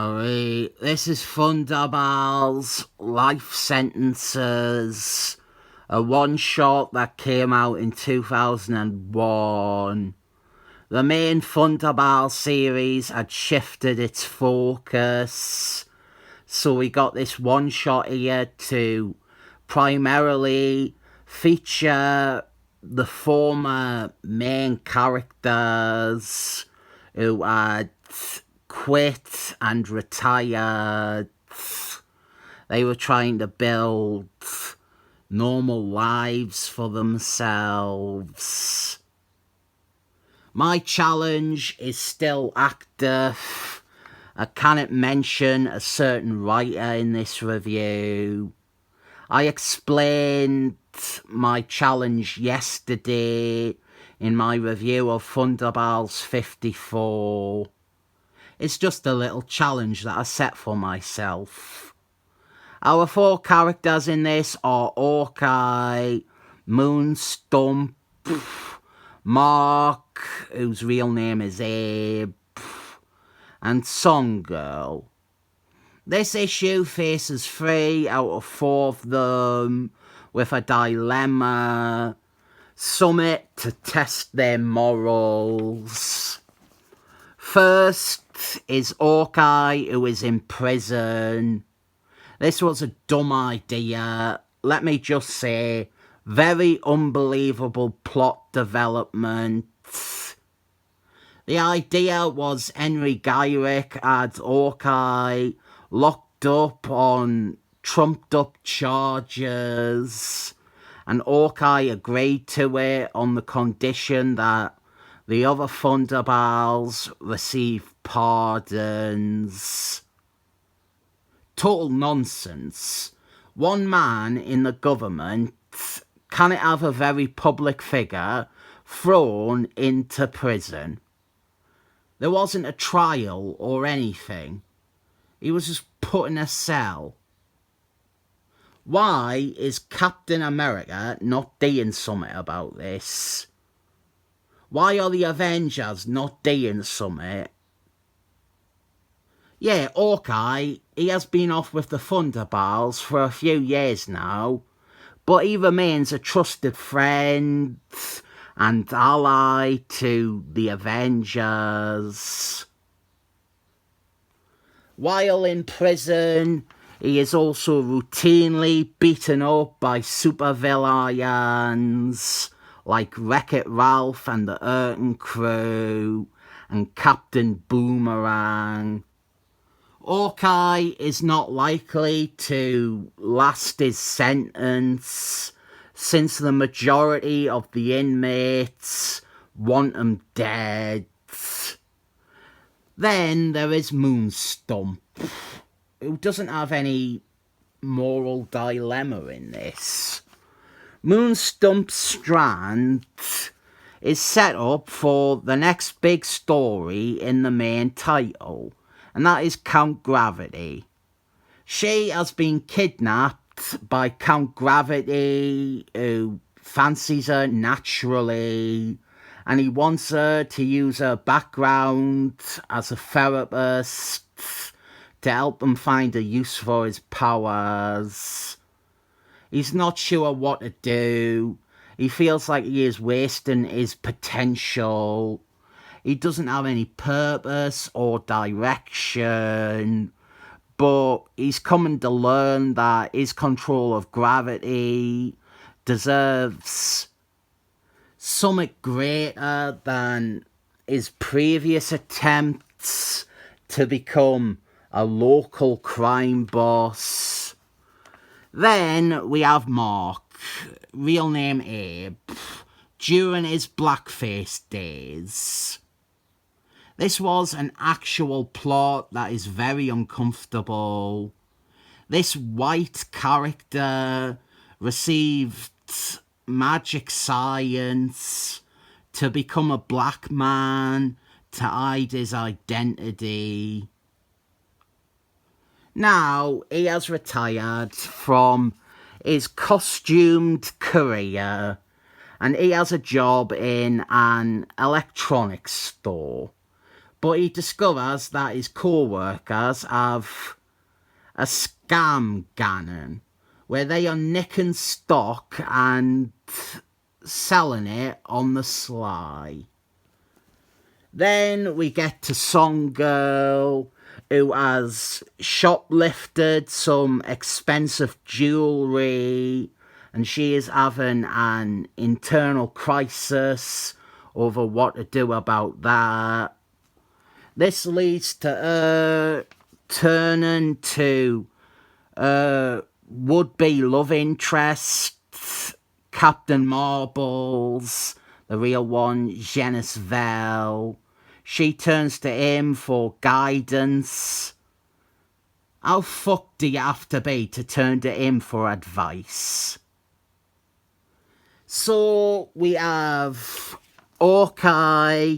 Harry. This is Thunderbolts Life Sentences, a one-shot that came out in 2001. The main Thunderbolts series had shifted its focus, so we got this one-shot here to primarily feature the former main characters who had quit and retired. They were trying to build normal lives for themselves. My challenge is still active. I cannot mention a certain writer in this review. I explained my challenge yesterday in my review of Thunderbolts 54. It's just a little challenge that I set for myself. Our four characters in this are Hawkeye, Moonstump, Mark, whose real name is Abe, and Song Girl. This issue faces 3 out of 4 of them with a dilemma, summit to test their morals. First is Hawkeye, who is in prison. This was a dumb idea. Let me just say, very unbelievable plot development. The idea was Henry Gyrick had Hawkeye locked up on trumped up charges, and Hawkeye agreed to it on the condition that the other Thunderbolts receive pardons. Total nonsense. One man in the government cannot have a very public figure thrown into prison. There wasn't a trial or anything. He was just put in a cell. Why is Captain America not doing something about this? Why are the Avengers not doing something? Yeah, Hawkeye, he has been off with the Thunderbolts for a few years now, but he remains a trusted friend and ally to the Avengers. While in prison, he is also routinely beaten up by supervillains like Wreck-It Ralph and the Urton Crew and Captain Boomerang. Hawkeye is not likely to last his sentence, since the majority of the inmates want him dead. Then there is Moonstump, who doesn't have any moral dilemma in this. Moonstump's strand is set up for the next big story in the main title, and that is Count Gravity. She has been kidnapped by Count Gravity, who fancies her naturally, and he wants her to use her background as a therapist to help him find a use for his powers. He's not sure what to do. He feels like he is wasting his potential. He doesn't have any purpose or direction, but he's coming to learn that his control of gravity deserves something greater than his previous attempts to become a local crime boss. Then we have Mark, real name Abe, during his blackface days. This was an actual plot that is very uncomfortable. This white character received magic science to become a black man to hide his identity. Now he has retired from his costumed career and he has a job in an electronics store. But he discovers that his co-workers have a scam going where they are nicking stock and selling it on the sly. Then we get to Song Girl, who has shoplifted some expensive jewellery, and she is having an internal crisis over what to do about that. This leads to her turning to would-be love interest, Captain Marbles, the real one, Genis-Vell. She turns to him for guidance. How fucked do you have to be to turn to him for advice? So we have Hawkeye.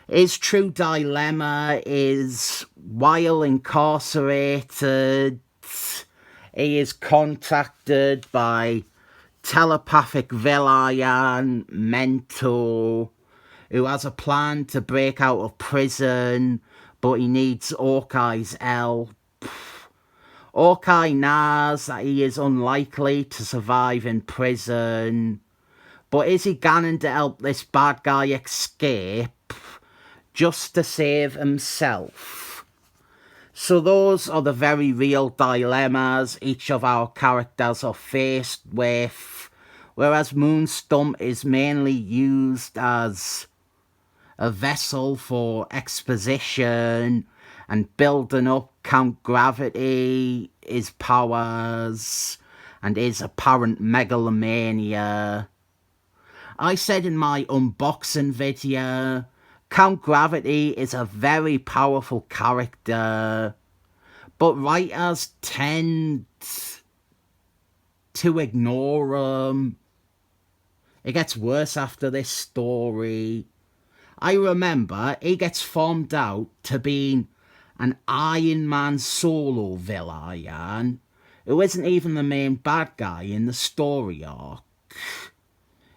His true dilemma is, while incarcerated, he is contacted by telepathic villain Mentor, who has a plan to break out of prison, but he needs Hawkeye's help. Hawkeye knows that he is unlikely to survive in prison, but is he going to help this bad guy escape just to save himself? So those are the very real dilemmas each of our characters are faced with, whereas Moonstomp is mainly used as a vessel for exposition and building up Count Gravity, his powers, and his apparent megalomania. I said in my unboxing video, Count Gravity is a very powerful character, but writers tend to ignore him. It gets worse after this story. I remember he gets farmed out to being an Iron Man solo villain who isn't even the main bad guy in the story arc.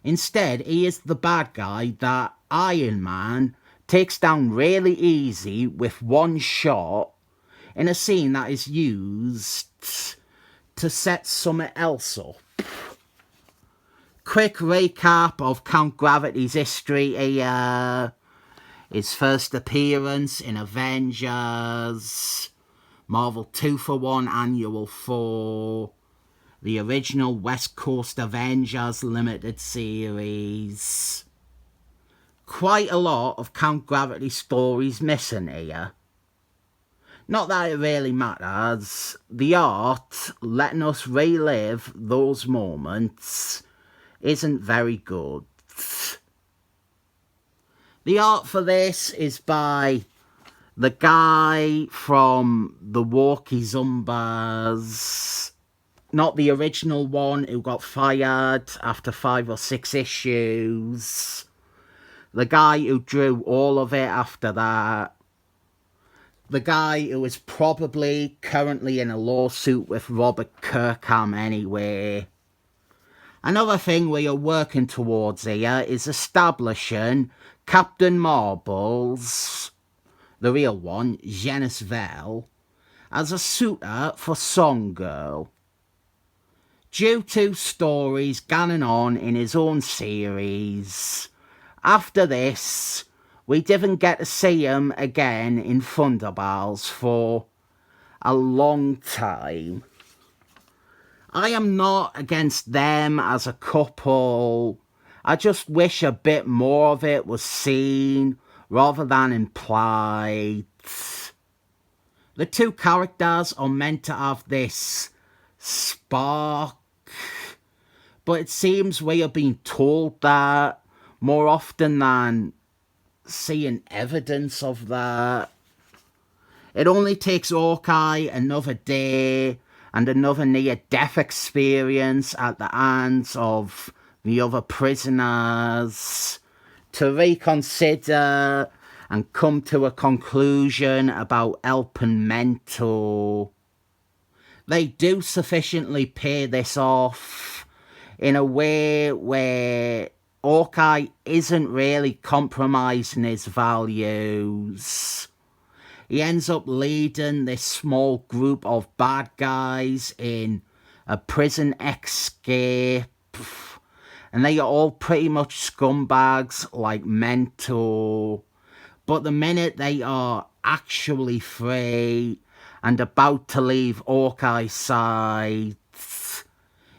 Instead, he is the bad guy that Iron Man takes down really easy with one shot in a scene that is used to set something else up. Quick recap of Count Gravity's history here. His first appearance in Avengers, Marvel 2-for-1 Annual 4, the original West Coast Avengers limited series. Quite a lot of Count Gravity stories missing here. Not that it really matters. The art, letting us relive those moments, isn't very good. The art for this is by the guy from the Walkie Zumbas. Not the original one who got fired after 5 or 6 issues. The guy who drew all of it after that. The guy who is probably currently in a lawsuit with Robert Kirkham anyway. Another thing we are working towards here is establishing Captain Marbles, the real one, Genis-Vell, as a suitor for Song Girl. Due to stories going on in his own series, after this, we didn't get to see him again in Thunderbolts for a long time. I am not against them as a couple. I just wish a bit more of it was seen rather than implied. The two characters are meant to have this spark, but it seems we are being told that more often than seeing evidence of that. It only takes Hawkeye another day and another near-death experience at the hands of the other prisoners to reconsider and come to a conclusion about helping Mentor. They do sufficiently pay this off in a way where Hawkeye isn't really compromising his values. He ends up leading this small group of bad guys in a prison escape. And they are all pretty much scumbags like Mentor. But the minute they are actually free and about to leave Hawkeye's side,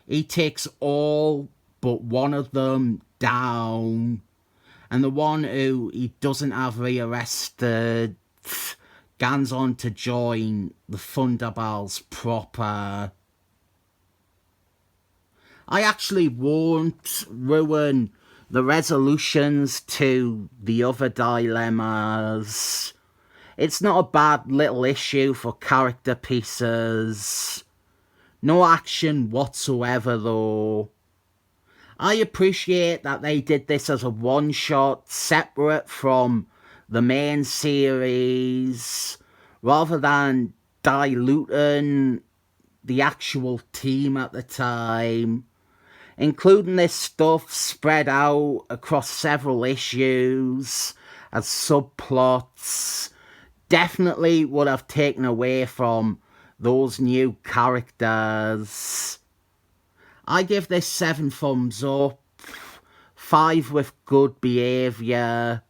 he takes all but one of them down. And the one who he doesn't have rearrested gans on to join the Thunderbolts proper. I actually won't ruin the resolutions to the other dilemmas. It's not a bad little issue for character pieces. No action whatsoever though. I appreciate that they did this as a one-shot separate from the main series rather than diluting the actual team at the time. Including this stuff spread out across several issues as subplots definitely would have taken away from those new characters. I give this 7 thumbs up, 5 with good behaviour,